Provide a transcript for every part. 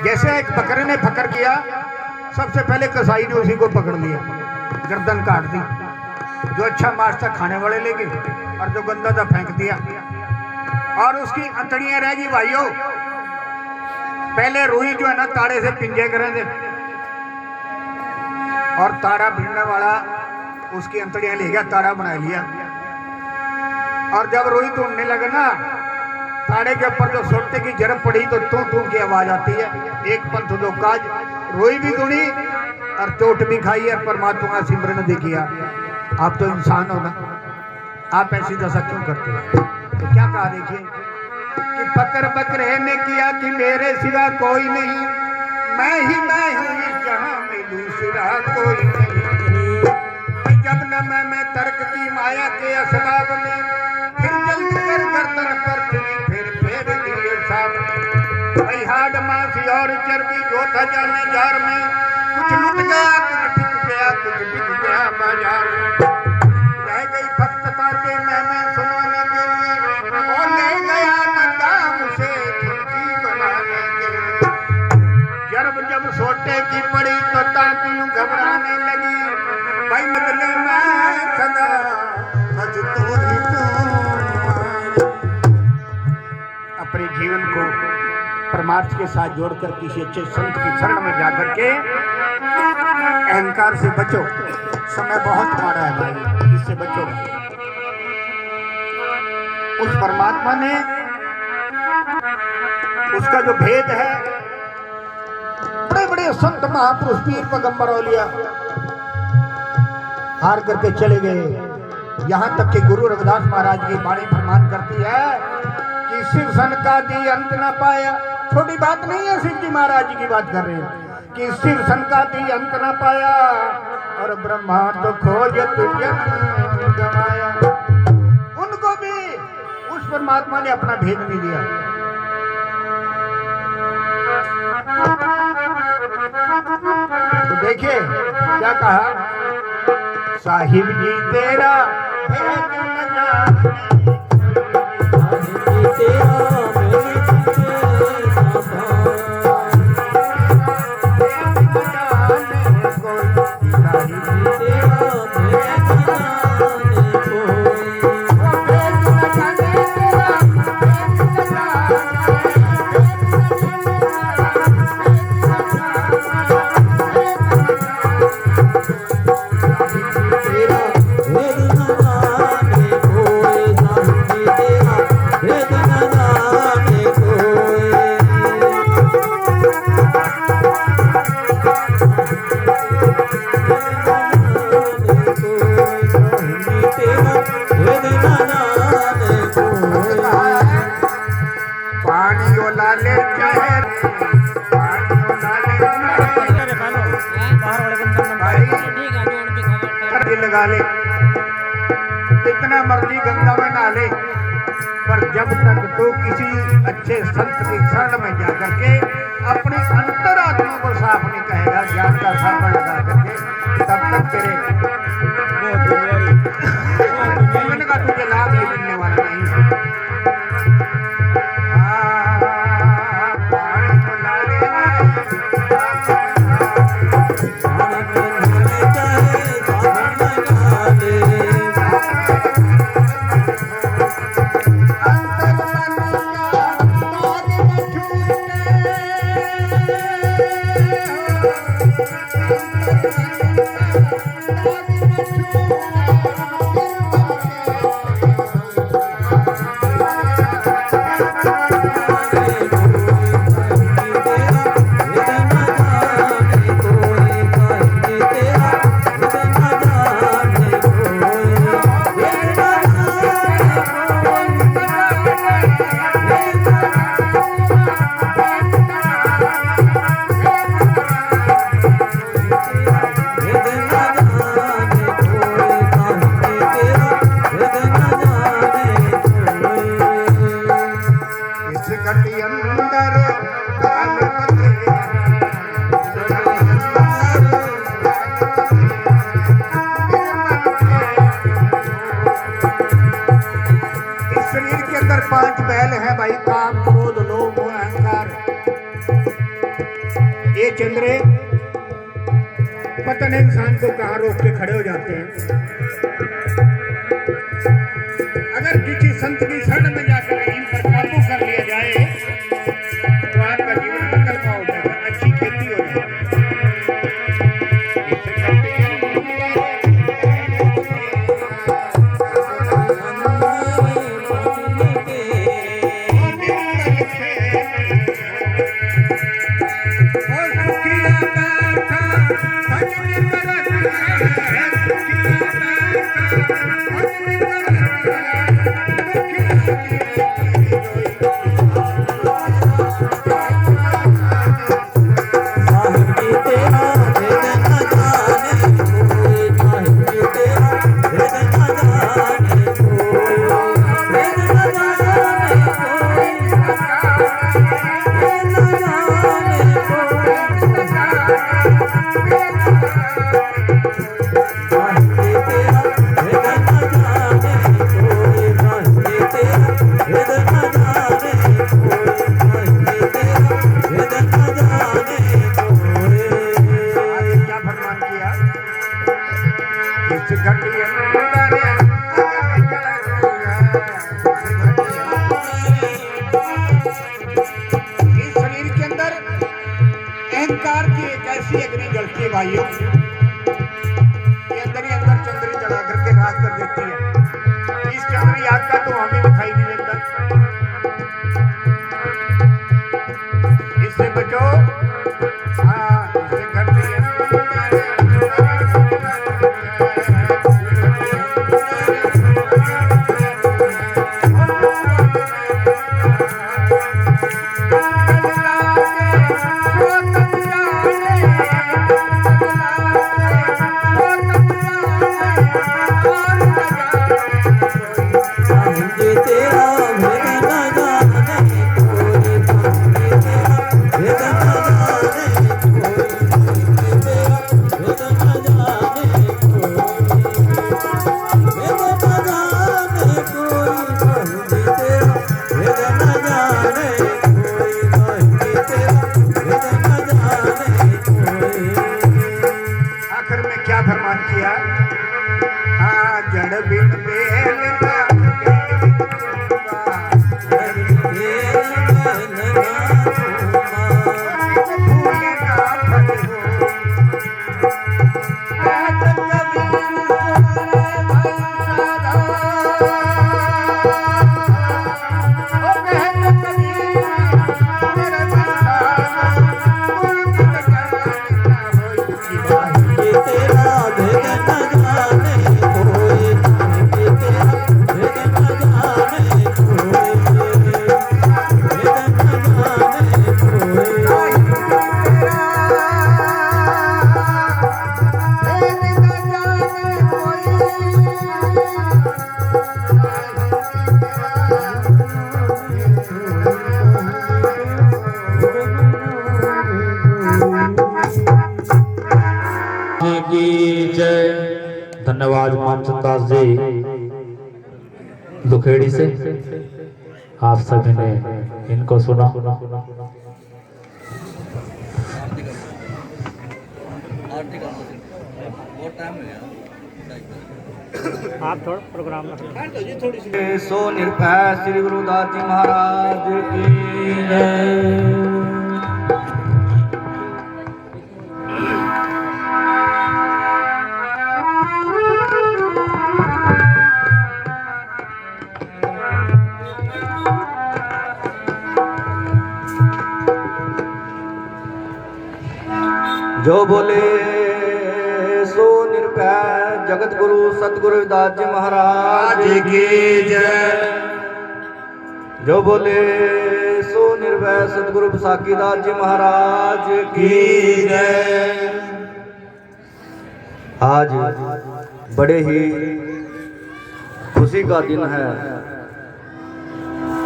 जैसे एक बकरे ने फकर किया, सबसे पहले कसाई ने उसी को पकड़ लिया, गर्दन काट दी। जो अच्छा मांस था खाने वाले ले गए और जो गंदा था फेंक दिया। और उसकी अंतड़ियां रह गई भाइयों। पहले रूई जो है ना ताड़े से पिंजे करे थे और ताड़ा भिड़ने वाला उसकी अंतड़ियां ले गया, ताड़ा बना लिया। और जब रूई तोड़ने लगे ना, ताड़े के ऊपर जो सोटे की जरब पड़ी तो तू तू की आवाज आती है। एक पंथ दो काज, रोई भी गुणी और चोट भी खाई है, परमात्मा का सिमरन भी किया। आप तो इंसान हो ना, आप ऐसी दशा क्यों करते हो? तो क्या कहा देखिए कि बकर बकरे ने किया कि मेरे सिवा कोई नहीं, मैं हूँ इस जहां में दूसरा कोई नहीं। जब न मैं तर्क की माया के असबाब में, फिर जल्द कर गर्दन पर चुनी फिर फेर दिए सामने। भाई हाड मांसी और चर्बी जो था जाने जार में, कुछ लुट गया कुछ बिक गया कुछ बिक गया बाजार में। रह गई भक्तता के मैं सुनाने के लिए, और ले गया न दाम से धुनकी बनाने के लिए। जब सोटे की पड़ी तो ताकियों घबराने लगी, भाई बदले मैं सदा मजदूरी अपने जीवन को परमार्थ के साथ जोड़कर किसी अच्छे संत की शरण में जाकर के अहंकार से बचो। समय बहुत मारा है भाई, इससे बचो। उस परमात्मा ने उसका जो भेद है, बड़े बड़े संत महापुरुष पीर पैगंबर औलिया हार करके चले गए। यहां तक कि गुरु रविदास महाराज की वाणी फरमान करती है कि शिव सन का दी अंत न पाया। छोटी बात नहीं है, शिव जी महाराज जी की बात कर रहे हैं कि शिव सन का दी अंत न पाया, और ब्रह्मा तो खोज जन्म गवाया। उनको भी उस परमात्मा ने अपना भेद नहीं दिया। तो देखिए क्या कहा, साहिब जी तेरा भेद न जाने, लगा ले, इतना मर्जी गंगा में नहा ले, पर जब तक तो किसी अच्छे संत की शरण में जाकर के अपनी अंतरात्मा को साफ नहीं कहेगा, ज्ञान का साफा लगा करके, तब तक तेरे जीवन का तुझे लाभ नहीं मिलने वाला नहीं। चंद्रे, पता नहीं इंसान को कहाँ रोक के खड़े हो जाते हैं। अगर किसी संत की शरण में जाकर इन पर काबू कर लिया जाए तो आपका जीवन विकल्प हो जाएगा, अच्छी खेती हो जाएगी। भाइयों ये अंदर ही अंदर चंद्री चढ़ा करके राख कर देती है। इस चंद्री आग का तो हमें दिखाई नहीं देता। इससे बचो। हाँ, इससे करती है। धन्यवाद मानचंद दास जी दुखेड़ी से, आप सभी ने इनको सुना। आप थोड़ा प्रोग्राम सो निर्भय श्री गुरुदास जी महाराज की जय। जो बोले सो निर्भय जगत गुरु सतगुरु रविदास जी महाराज की जय। जो बोले सो निर्भय सतगुरु साकीदास जी महाराज की जय। आज बड़े ही खुशी का दिन है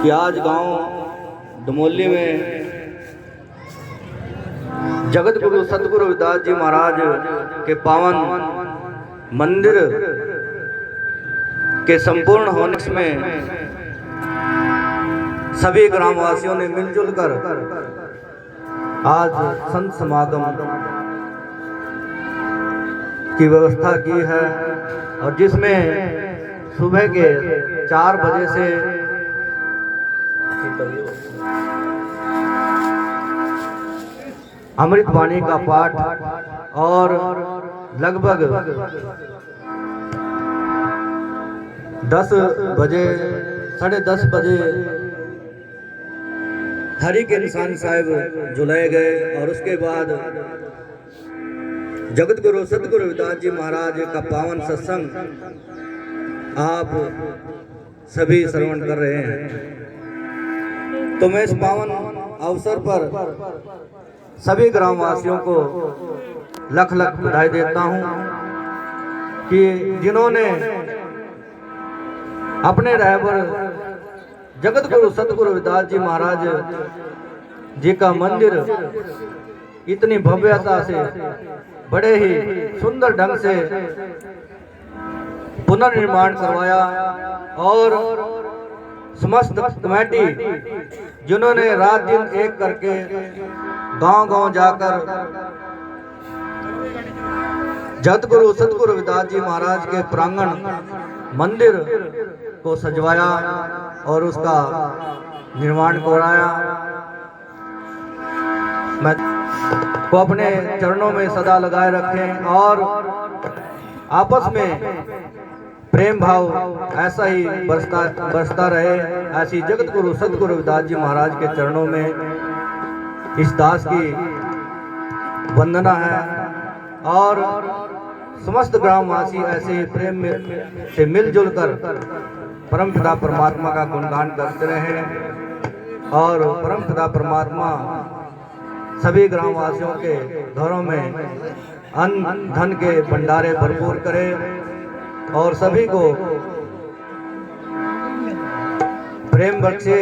कि आज गांव दमोली में जगत गुरु सतगुरु रविदास जी महाराज के पावन मंदिर के संपूर्ण होने में सभी ग्रामवासियों ने मिलजुल कर आज संत समागम की व्यवस्था की है और जिसमें सुबह के 4 बजे से अमृत वाणी का पाठ और लगभग 10 बजे 10:30 बजे हरि के निशान साहिब जुलाए गए और उसके बाद जगत गुरु सतगुरु रविदास जी महाराज का पावन सत्संग आप सभी श्रवण कर रहे हैं। तो मैं इस पावन अवसर पर सभी ग्रामवासियों को लख लख बधाई देता हूं कि जिन्होंने अपने रहबर जगत गुरु सतगुरु रविदास जी महाराज जी का मंदिर इतनी भव्यता से बड़े ही सुंदर ढंग से पुनर्निर्माण करवाया और समस्त कमेटी जिन्होंने रात दिन एक करके गांव-गांव जाकर जगत गुरु सतगुरु रविदास जी महाराज के प्रांगण मंदिर को सजवाया और उसका निर्माण कराया। मैं को अपने चरणों में सदा लगाए रखें और आपस में प्रेम भाव ऐसा ही बरसता रहे। ऐसी जगत गुरु सतगुरु रविदास जी महाराज के चरणों में इस दास की वंदना है और समस्त ग्रामवासी ऐसे ही प्रेम से मिलजुल कर परम पिता परमात्मा का गुणगान करते रहे और परम पिता परमात्मा सभी ग्रामवासियों के घरों में अन्न धन के भंडारे भरपूर करे और सभी को प्रेम बख्शे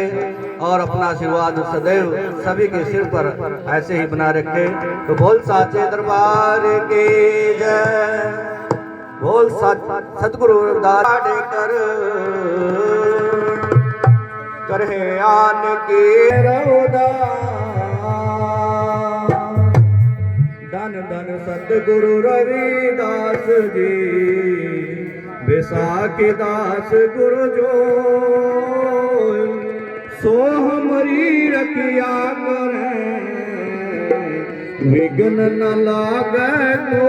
और अपना आशीर्वाद सदैव सभी के सिर पर ऐसे ही बना रखे। तो बोल साचे दरबार के जय, बोल सतगुरु रविदास करे आन के रौदा। धन धन सतगुरु रविदास जी बैसाखी दास गुरु जो सो हमारी रखिया करे विघ्न न लागे को।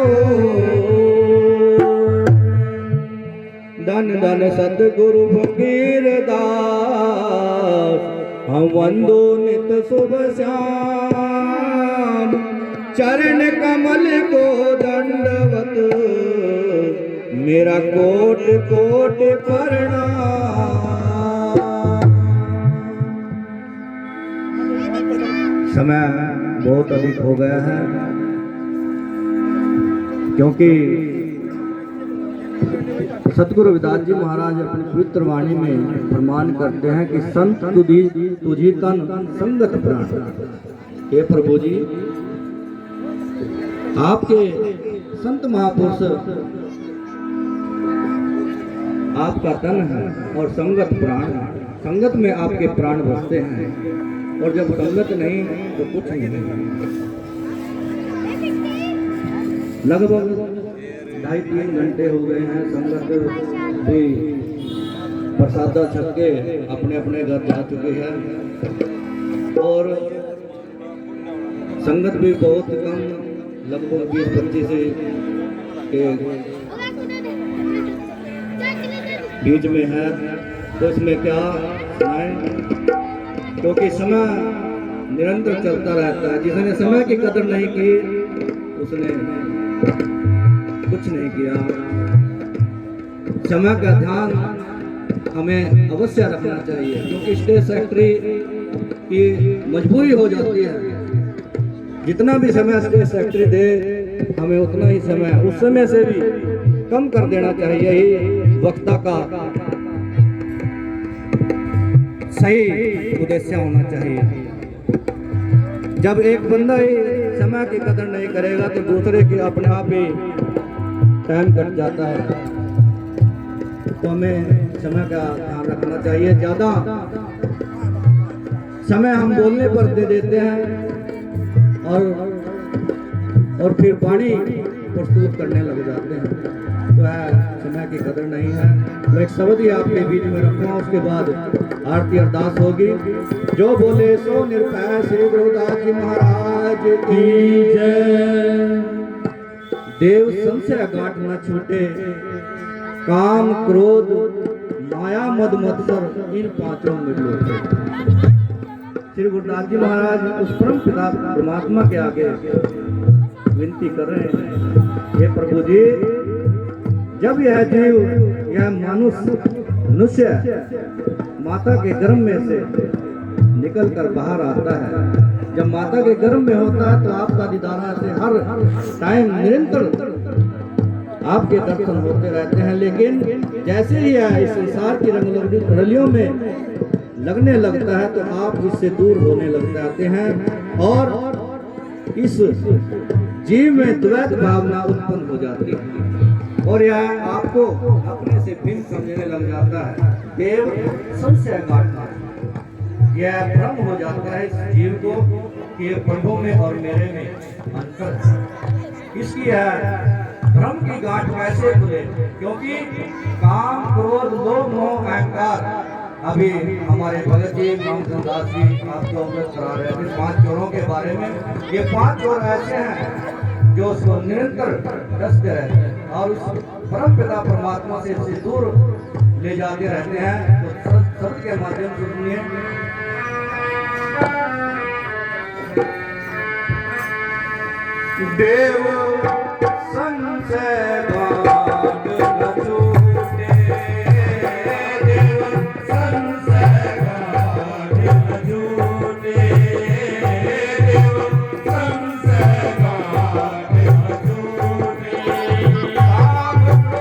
धन धन सतगुरु फकीर दास हम वंदो नित शुभ श्याम। चरण कमल को दंडवत मेरा कोट कोट प्रणाम। समय बहुत अधिक हो गया है क्योंकि सतगुरु रविदास जी महाराज अपनी पवित्र वाणी में प्रमाण करते हैं कि संत तुझी तन संगत प्राण। हे प्रभु जी, आपके संत महापुरुष आपका तन है और संगत प्राण। संगत में आपके प्राण बसते हैं और जब संगत नहीं तो कुछ नहीं। लगभग 2.5-3 घंटे हो गए हैं। संगत भी प्रसादा छक के अपने अपने घर जा चुके हैं और संगत भी बहुत कम, लगभग 20-25 के बीच में है। तो इसमें क्या सुनाएं, क्योंकि समय निरंतर चलता रहता है। जिसने समय की कदर नहीं की उसने कुछ नहीं किया। समय का ध्यान हमें अवश्य रखना चाहिए क्योंकि स्टेज सेक्रेटरी की मजबूरी हो जाती है। जितना भी समय स्टेज सेक्रेटरी दे हमें उतना ही समय, उस समय से भी कम कर देना चाहिए। यही वक्ता का सही उद्देश्य होना चाहिए। जब एक बंदा ही समय की कदर नहीं करेगा तो दूसरे की अपने आप ही टाइम कट जाता है। तो हमें समय का ध्यान रखना चाहिए। ज़्यादा समय हम बोलने पर दे देते हैं और फिर पानी प्रस्तुत करने लग जाते हैं। तो समय की कदर नहीं है। तो एक शब्द ही आपके बीच में रखूँगा, उसके बाद आरती अरदास होगी। जो बोले सो निर्भय श्री गुरुदास जी महाराज की जय। देव संशय गांठ न छूटे, काम क्रोध माया मद मत्सर इन पांचों में लोटे। श्री गुरुदास जी महाराज उस परम पिता परमात्मा के आगे विनती कर रहे हैं, हे प्रभु जी, जब यह जीव, यह मनुष्य माता के गर्भ में से निकल कर बाहर आता है, जब माता के गर्भ में होता है तो आपका दीदारा से हर टाइम निरंतर आपके दर्शन होते रहते हैं। लेकिन जैसे ही इस संसार की रंगरलियों में लगने लगता है तो आप इससे दूर होने लग जाते हैं और इस जीव में द्वैत भावना उत्पन्न हो जाती है और यह आपको अपने से भिन्न समझने लग जाता है। देव संशय गांठता है, यह भ्रम हो जाता है इस जीव को कि प्रभु में और मेरे में अंतर है। इसकी भ्रम की गांठ कैसे खुले? क्योंकि काम क्रोध लोभ मोह अहंकार, अभी हमारे भगत जी रामचंद्र दास जी आपको अवगत करा रहे थे 5 चोरों के बारे में। ये 5 चोर ऐसे हैं जो उसको निरंतर डसते रहते हैं और उस परम पिता परमात्मा से इससे दूर ले जाते रहते हैं। तो शब्द के माध्यम से सुनिए। देव संशय गांठ न छूटे, देव संशय गांठ न छूटे, देव संशय गांठ न छूटे। काम क्रोध माया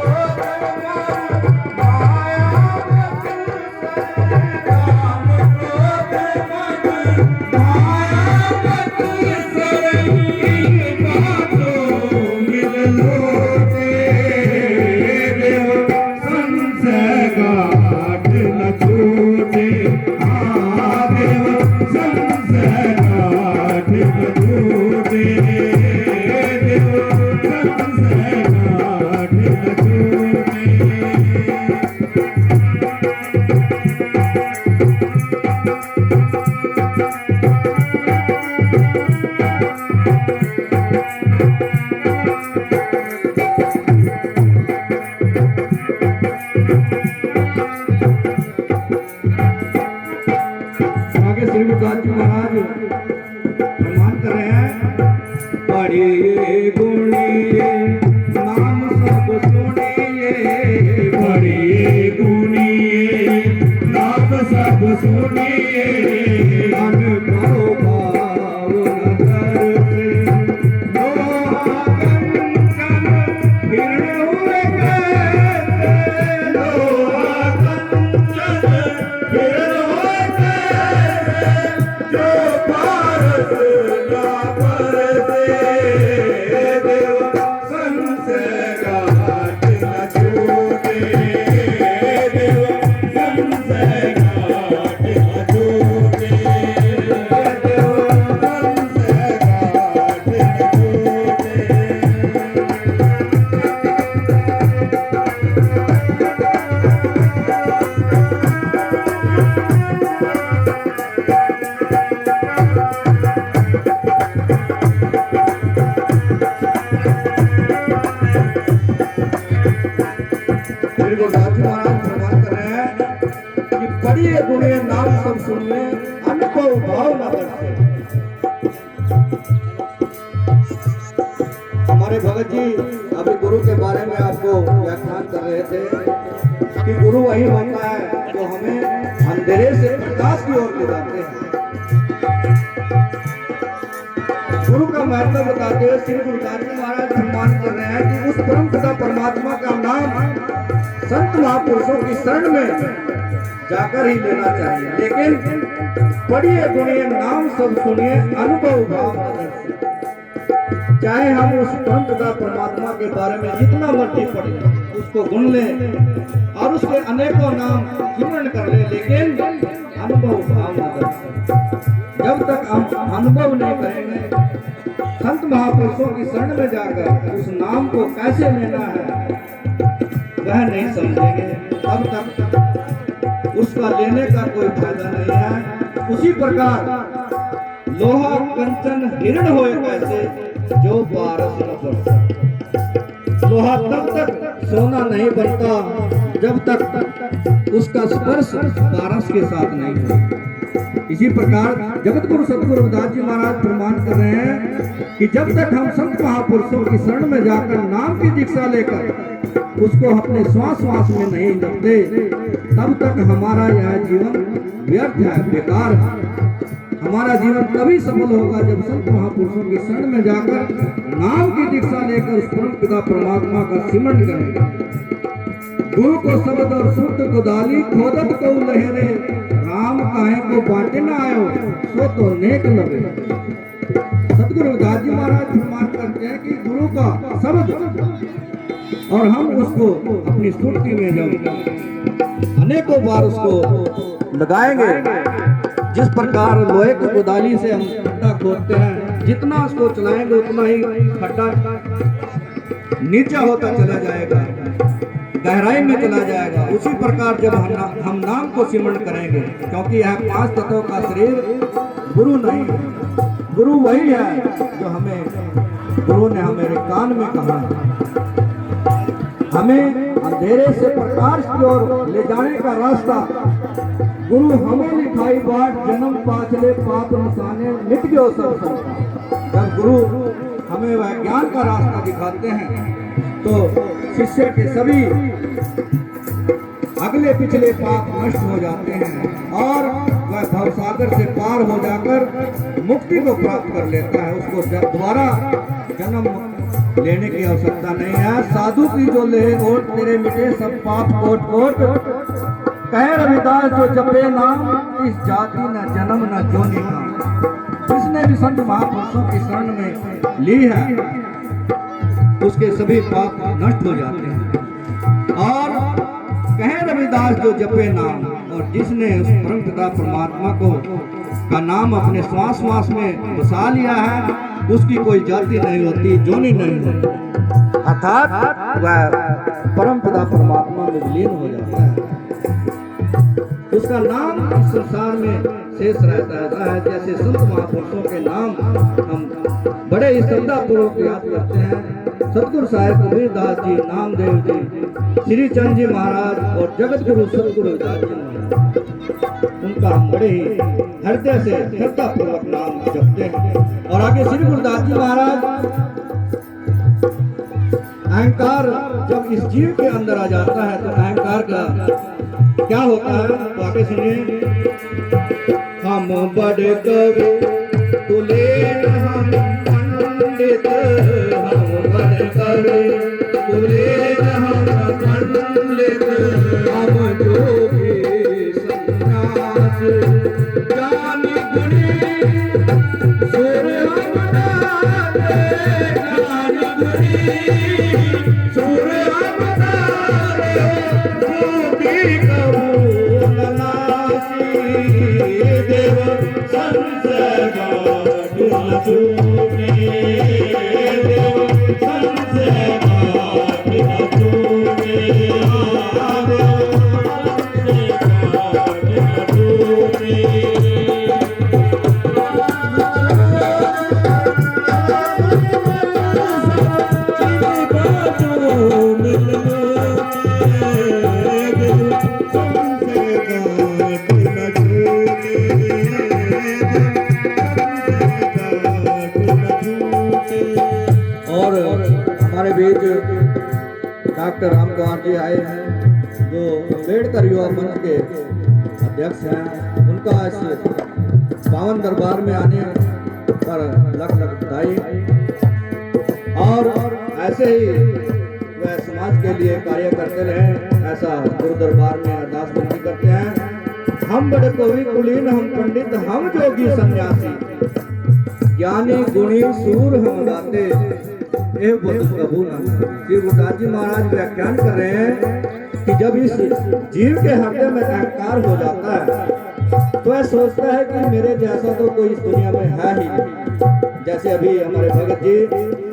काम क्रोध माया हमारे भगत जी अभी गुरु के बारे में आपको व्याख्यान कर रहे थे कि गुरु वही होता है जो हमें अंधेरे से प्रकाश की ओर ले जाते हैं। गुरु का महत्व बताते हुए श्री गुरुदास जी महाराज सम्मान कर रहे हैं कि उस परम पिता परमात्मा का नाम संत महापुरुषों की शरण में जाकर ही लेना चाहिए। लेकिन पढ़िए गुणिए नाम सब सुनिए अनुभव भाव से, चाहे हम उस परम पिता परमात्मा के बारे में जितना मर्जी पढ़े उसको गुण लें और उसके अनेकों नाम स्मरण कर लें, लेकिन अनुभव भाव न दर्शन। जब तक हम अनुभव नहीं करेंगे संत महापुरुषों की शरण में जाकर उस नाम को कैसे लेना है वह नहीं समझेंगे, तब तक उसका लेने का कोई फायदा नहीं है। उसी प्रकार लोहा कंचन हिरण होए कैसे जो पारस न बरसे। लोहा तब तक सोना नहीं बनता जब तक उसका स्पर्श पारस के साथ नहीं हो। इसी प्रकार जगत गुरु सतगुरु रविदास जी महाराज प्रमाण कर रहे हैं कि जब तक हम संत महापुरुषों की शरण में जाकर नाम की दीक्षा लेकर उसको अपने श्वास श्वास में नहीं जपते तब तक हमारा यह जीवन व्यर्थ है, बेकार है। हमारा जीवन तभी सफल होगा जब संत महापुरुषों की शरण में जाकर नाम की दीक्षा लेकर उस परम पिता परमात्मा का सिमरन करेंगे। गुरु को शब्द और शुद्ध को दाली खोदत को लहरे राम काहे को बाटे न आयो सो तो नेक लगे। सतगुरु रविदास जी महाराज फरमान करते हैं कि गुरु का शब्द और हम उसको अपनी स्मृति में जब अनेकों बार उसको लगाएंगे, जिस प्रकार लोहे की गोदाली से हम खड्डा खोदते हैं, जितना उसको चलाएंगे उतना ही खड्डा नीचा होता चला जाएगा, गहराई में चला जाएगा। उसी प्रकार जब हम नाम को सिमरण करेंगे, क्योंकि यह 5 तत्वों का शरीर गुरु नहीं है, गुरु वही है जो हमें गुरु ने हमारे कान में कहा है। हमें अंधेरे से प्रकाश की ओर ले जाने का रास्ता गुरु हमें लिखाई बाट जन्म पाछले पाप निशाने मिट गयो सब संसार। जब गुरु हमें वह ज्ञान का रास्ता दिखाते हैं तो शिष्य के सभी अगले पिछले पाप नष्ट हो जाते हैं और वह भवसागर से पार हो जाकर मुक्ति को प्राप्त कर लेता है। उसको दोबारा जन्म लेने की आवश्यकता नहीं है। साधु की जो ले ओट तेरे मिटे सब पाप कोट कोट, कहे रविदास जो जपे नाम इस जाति न जन्म न जोनी नाम। जिसने भी संत महापुरुषों की शरण में ली है उसके सभी पाप नष्ट हो जाते हैं। और कहे रविदास जो जपे नाम, और जिसने उस परम पिता परमात्मा को का नाम अपने श्वास श्वास में बसा लिया है उसकी कोई जाति नहीं होती, जोनी नहीं होती, अर्थात वह परम पिता परमात्मा में विलीन हो जाता है। उसका नाम इस संसार में शेष रहता है। जैसे संत महापुरुषों के नाम हम बड़े ही श्रद्धापूर्वक याद करते हैं। सतगुरु साहिब कबीरदास जी, नामदेव जी, श्री चंद जी महाराज और जगत गुरु सतगुरु रविदास जी महाराज, उनका हम बड़े ही हृदय से श्रद्धापूर्वक नाम जपते हैं। और आगे श्री गुरुदास जी महाराज, अहंकार जब इस जीव के अंदर आ जाता है तो अहंकार का क्या होता है तो आगे सुनिए। हम बड़े कवि तुले हम पंडित, हम बड़े कवि तुले हम पंडित, हम जोगी सन्यास ज्ञानी गुणी सुर हम डाले, ज्ञानी गुणी सुर हम डाले, जोगी कबू नासी देव संसद छूटे, देव संसद छूटे, डॉक्टर राम कुमार जी आए हैं जो अम्बेडकर युवा मंच के अध्यक्ष हैं। उनका इस पावन दरबार में आने पर लख लख बधाई। और ऐसे ही वह समाज के लिए कार्य करते रहे, ऐसा गुरु दरबार में अरदास विनती करते हैं। हम बड़े कवि कुलीन हम पंडित हम जोगी सन्यासी, ज्ञानी गुणी सूर हम गाते ए कबू ना। श्री गुरुदास जी महाराज व्याख्यान कर रहे हैं कि जब इस जीव के हृदय में अहंकार हो जाता है तो वह सोचता है कि मेरे जैसा तो कोई इस दुनिया में है ही नहीं। जैसे अभी हमारे भगत जी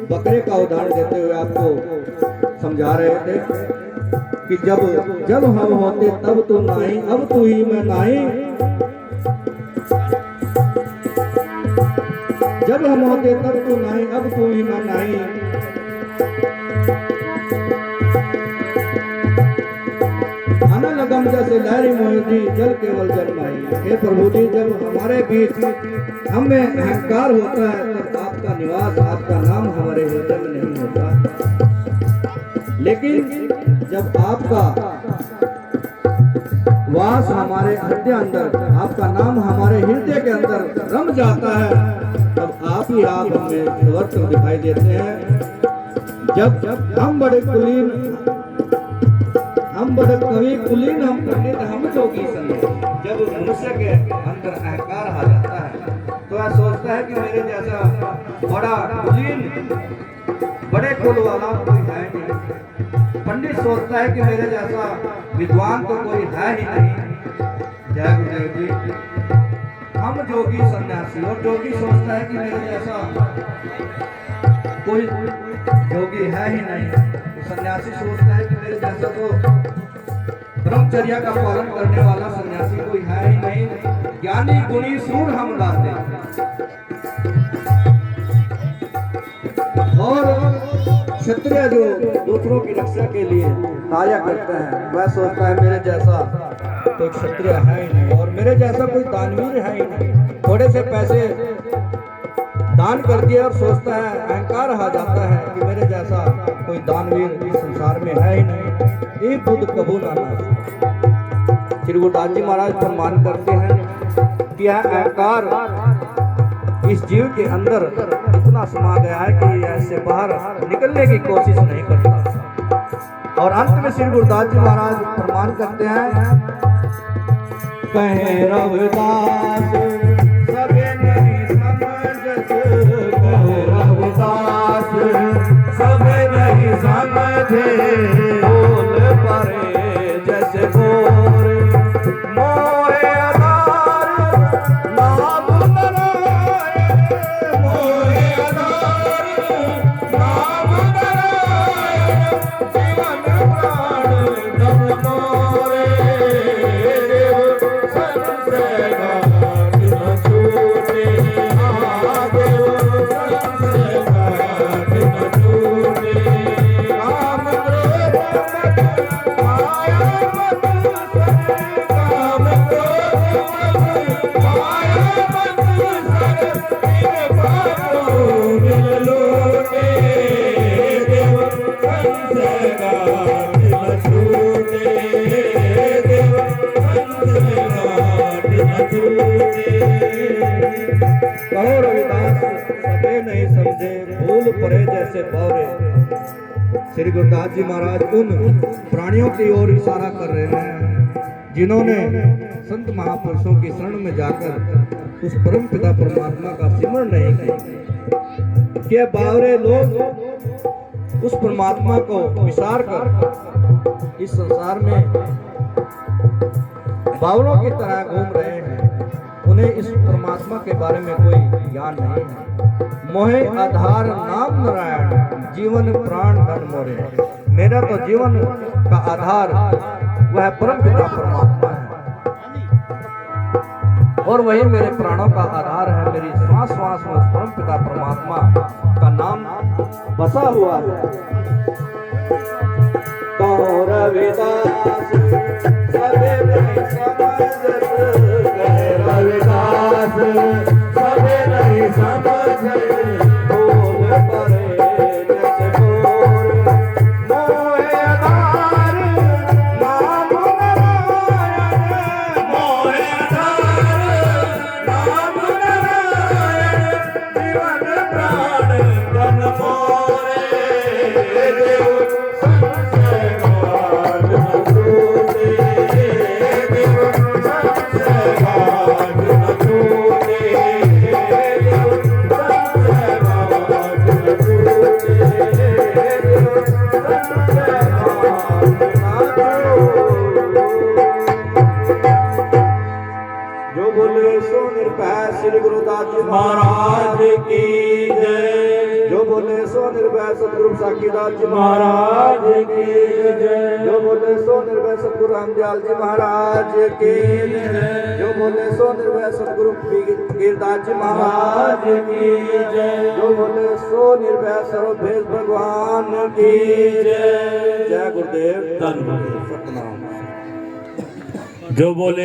बकरे का उदाहरण देते हुए आपको समझा रहे थे कि जब हम होते तब तू नाही, अब तू ही मैं नाही। जब हम होते तब तू नाही, अब तू ही मैं नाही। आना लगम जैसे लहरी मोहि जी, जल केवल जन्माई। हे प्रभु जी, जब हमारे बीच हमें अहंकार होता है तब आपका निवास, आपका नाम हमारे हृदय में नहीं होता। लेकिन जब आपका वास हमारे हृदय अंदर, आपका नाम हमारे हृदय के अंदर रम जाता है, तब आप ही आप हमें समर्थन दिखाई देते हैं। जब हम बड़े कुलीन, हम बड़े कवि कुलीन, हम पंडित, हम जोगी संत। जब मनुष्य के अंदर अहंकार आ जाता है तो वह सोचता है कि मेरे जैसा बड़ा कुलीन, बड़े कुल वाला कोई है नहीं। पंडित सोचता है कि मेरे जैसा विद्वान तो कोई है ही नहीं। जय गुरुदेव जी। हम जोगी सन्यासी, और जोगी सोचता है कि मेरे जैसा कोई जोगी है ही नहीं। तो सन्यासी सोचता है कि मेरे जैसा तो ब्रह्मचर्या का पालन करने वाला सन्यासी कोई है ही नहीं। ज्ञानी गुणी सूर हम लाते। और क्षत्रिय जो दूसरों की रक्षा के लिए कार्य करते हैं, वह सोचता है मेरे जैसा कोई क्षत्रिय है ही नहीं, और मेरे जैसा कोई दानवीर है ही नहीं। थोड़े से पैसे दान कर दिए और सोचता है, अहंकार आ जाता है कि मेरे जैसा कोई दानवीर इस संसार में है ही नहीं। ये बुद्ध कबू ना नाश। श्री गुरुदास जी महाराज फरमान करते हैं कि यह अहंकार इस जीव के अंदर इतना समा गया है कि ऐसे बाहर निकलने की कोशिश नहीं करता। और अंत में श्री गुरुदास जी महाराज फरमान करते हैं, कहे रविदास सबे नहीं समझत, कहे रविदास सबे नहीं समझे, बोल परे जैसे बोरे, मोहे आधार नाम नारायण, मोहे आधार नाम नारायण, जीवन प्राण धन मोरे, देव संशय घाट न छूटे, देव संशय घाट न छूटे, राम क्रोध माया मत सरे, काम क्रोध माया मत सरे, तेरे पापों मिल लूटे, देव संशय घाट न छूटे, देव संशय घाट न छूटे। कहो रविदास सबे नहीं समझे, भूल परे जैसे बौरे। श्री गुरुदास जी महाराज उन प्राणियों की ओर इशारा कर रहे हैं जिन्होंने संत महापुरुषों की शरण में जाकर उस परम पिता परमात्मा का सिमरण नहीं किया। क्या बावरे लोग उस परमात्मा को विसार कर इस संसार में बावलों की तरह घूम रहे हैं। उन्हें इस परमात्मा के बारे में कोई ज्ञान नहीं है। मोहे आधार नाम नारायण, जीवन प्राण धन मोरे। मेरा तो जीवन का आधार वह परम पिता परमात्मा है, और वही मेरे प्राणों का आधार है। मेरी श्वास श्वास में उस परम पिता परमात्मा का नाम बसा हुआ है। तो रविदास सबे नहीं समझत, कहे रविदास सबे नहीं समझत, बोल परे जैसे बोरे, मोहे आधार नाम नारायण, मोहे आधार नाम नारायण, जीवन प्राण धन मोरे, देव संशय घाट न छूटे, देव संशय घाट न छूटे, देव गुरुदास जी महाराज की जय। जो बोले सो निर्भय सतगुरु साखीदास जी महाराज की जय। जो बोले सो निर्भय सतगुरु रामदयाल जी महाराज की जय। जो बोले सो निर्भय सतगुरु फकीरदास जी महाराज की जय। जो बोले सो निर्भय सर्वभेद भगवान की जय। जय गुरुदेव। धन्यवाद। सतनाम। जो बोले